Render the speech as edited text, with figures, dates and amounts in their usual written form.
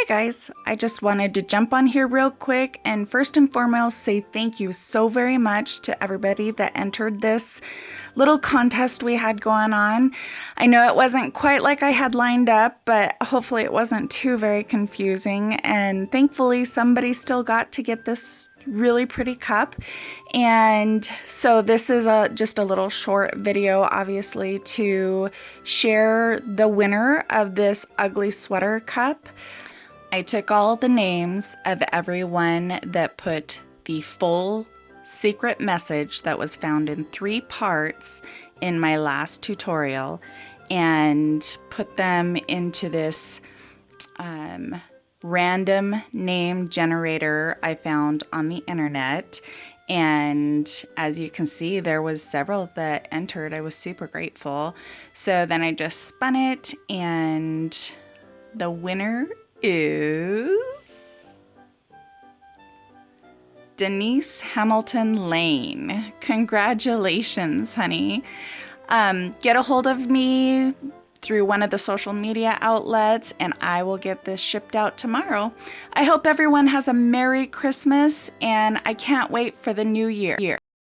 Hi guys, I just wanted to jump on here real quick and first and foremost say thank you so very much to everybody that entered this little contest we had going on. I know it wasn't quite like I had lined up, but hopefully it wasn't too very confusing, and thankfully somebody still got to get this really pretty cup. And so this is just a little short video, obviously, to share the winner of this ugly sweater cup. I took all the names of everyone that put the full secret message that was found in 3 parts in my last tutorial and put them into this random name generator I found on the internet. And as you can see, there was several that entered. I was super grateful. So then I just spun it, and the winner is Denise Hamilton Lane. Congratulations, honey. Get a hold of me through one of the social media outlets, and I will get this shipped out tomorrow. I hope everyone has a Merry Christmas, and I can't wait for the new year.